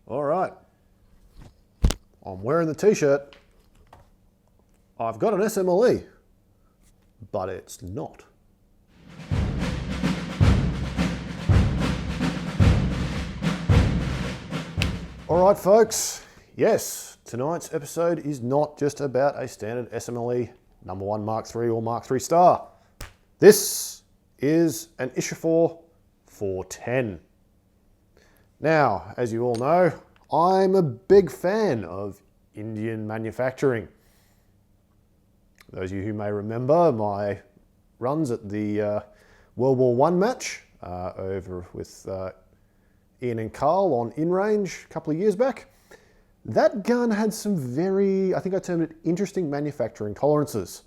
All right. I'm wearing the t-shirt. I've got an SMLE, but it's not. All right, folks. Yes, tonight's episode is not just about a standard SMLE number 1 Mark III or Mark III star. This is an Ishapore 410. Now, as you all know, I'm a big fan of Indian manufacturing. Those of you who may remember my runs at the World War I match over with Ian and Carl on in-range a couple of years back, that gun had some very, I think I termed it, interesting manufacturing tolerances.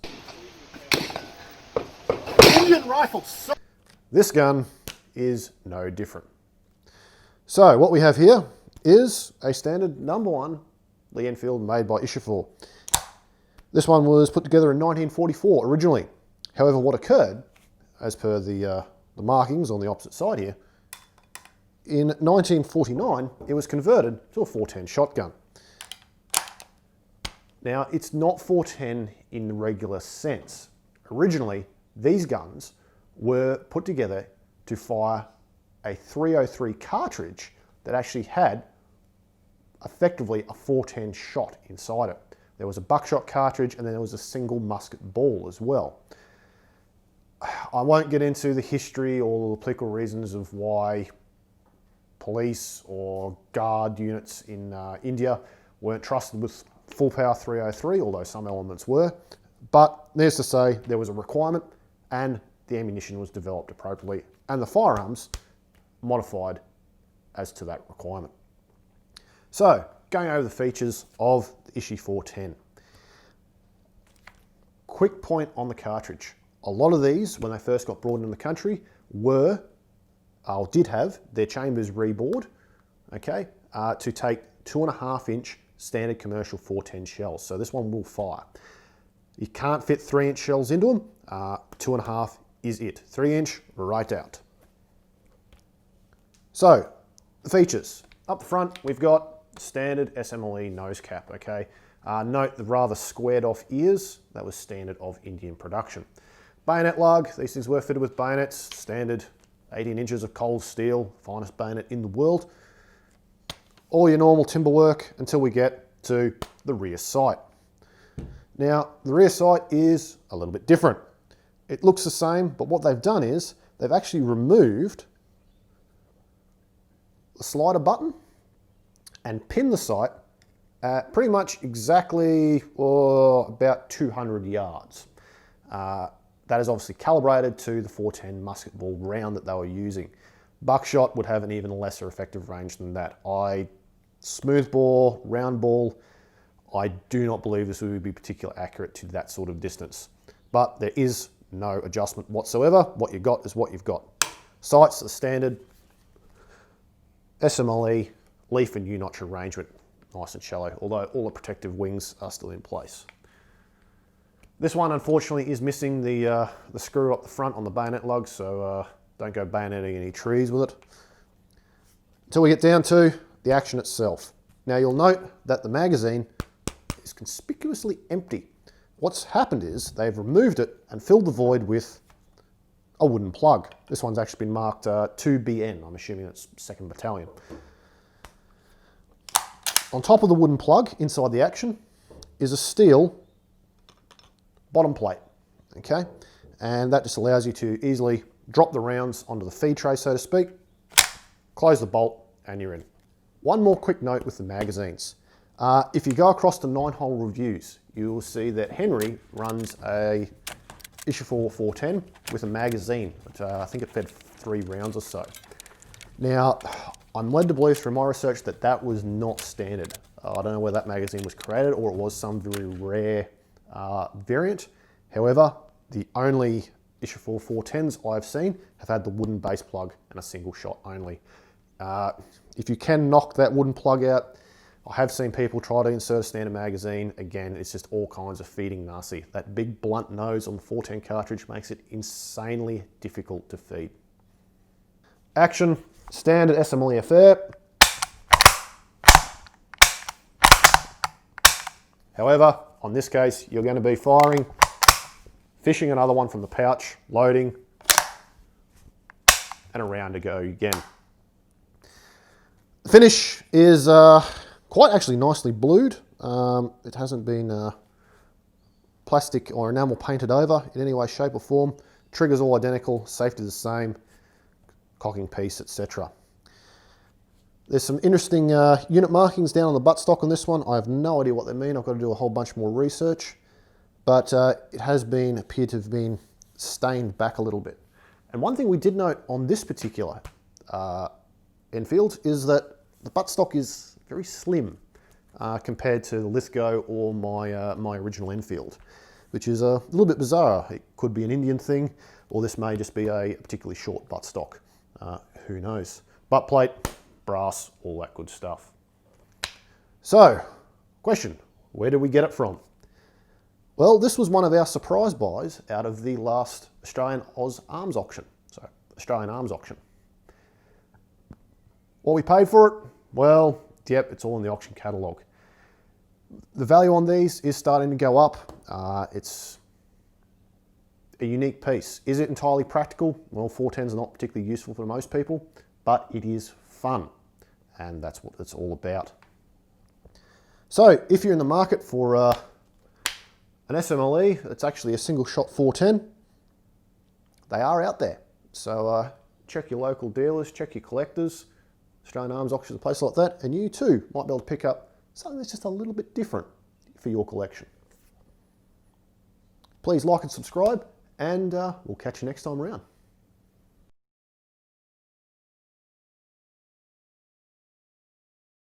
Indian rifles. This gun is no different. So what we have here is a standard number 1 Lee Enfield made by Ishapore. This one was put together in 1944 originally. However, what occurred, as per the markings on the opposite side here, in 1949, it was converted to a 410 shotgun. Now, it's not 410 in the regular sense. Originally, these guns were put together to fire a .303 cartridge that actually had effectively a 410 shot inside it. There was a buckshot cartridge and then there was a single musket ball as well. I won't get into the history or the political reasons of why police or guard units in India weren't trusted with full power .303, although some elements were. But needless to say, there was a requirement and the ammunition was developed appropriately and the firearms modified as to that requirement. So, going over the features of the Ishi 410. Quick point on the cartridge. A lot of these, when they first got brought into the country, did have their chambers rebored, okay, to take 2.5-inch standard commercial 410 shells. So this one will fire. You can't fit 3-inch shells into them. 2.5 is it. 3-inch, right out. So, the features. Up the front, we've got standard SMLE nose cap, okay? Note the rather squared off ears. That was standard of Indian production. Bayonet lug. These things were fitted with bayonets. Standard 18 inches of cold steel, finest bayonet in the world. All your normal timber work until we get to the rear sight. Now, the rear sight is a little bit different. It looks the same, but what they've done is they've actually removed the slider button and pinned the sight at pretty much exactly about 200 yards. That is obviously calibrated to the 410 musket ball round that they were using. Buckshot would have an even lesser effective range than that. Smooth bore, round ball, I do not believe this would be particularly accurate to that sort of distance. But there is no adjustment whatsoever. What you've got is what you've got. Sights are standard SMLE leaf and U-notch arrangement, nice and shallow, although all the protective wings are still in place. This one, unfortunately, is missing the screw up the front on the bayonet lug, so don't go bayoneting any trees with it. Until we get down to the action itself. Now, you'll note that the magazine is conspicuously empty. What's happened is they've removed it and filled the void with a wooden plug. This one's actually been marked 2BN. I'm assuming it's 2nd Battalion. On top of the wooden plug, inside the action, is a steel bottom plate, okay? And that just allows you to easily drop the rounds onto the feed tray, so to speak, close the bolt, and you're in. One more quick note with the magazines. If you go across the 9-hole reviews, you will see that Henry runs a Ishapore 410 with a magazine, which I think it fed 3 rounds or so. Now, I'm led to believe through my research that that was not standard. I don't know whether that magazine was created or it was some very rare variant. However, the only Ishapore 410s I've seen have had the wooden base plug and a single shot only. If you can knock that wooden plug out, I have seen people try to insert a standard magazine. Again, it's just all kinds of feeding nasty. That big blunt nose on the 410 cartridge makes it insanely difficult to feed. Action, standard SMLE affair. However, on this case, you're going to be firing, fishing another one from the pouch, loading, and around to go again. The finish is quite actually nicely blued. It hasn't been plastic or enamel painted over in any way, shape or form. Triggers all identical, safety the same, cocking piece, etc. There's some interesting unit markings down on the buttstock on this one. I have no idea what they mean. I've got to do a whole bunch more research, but it has appeared to have been stained back a little bit. And one thing we did note on this particular Enfield is that the buttstock is very slim compared to the Lithgow or my original Enfield, which is a little bit bizarre. It could be an Indian thing, or this may just be a particularly short buttstock. Who knows? Butt plate, brass, all that good stuff. So, question, where did we get it from? Well, this was one of our surprise buys out of the last Australian Oz Arms auction. So, Australian Arms auction. What we paid for it? Well, yep, it's all in the auction catalogue. The value on these is starting to go up. It's a unique piece. Is it entirely practical? Well, 410s are not particularly useful for most people, but it is fun, and that's what it's all about. So, if you're in the market for an SMLE, it's actually a single shot 410. They are out there. So check your local dealers, check your collectors. Australian Arms Auction is a place like that, and you too might be able to pick up something that's just a little bit different for your collection. Please like and subscribe, and we'll catch you next time around.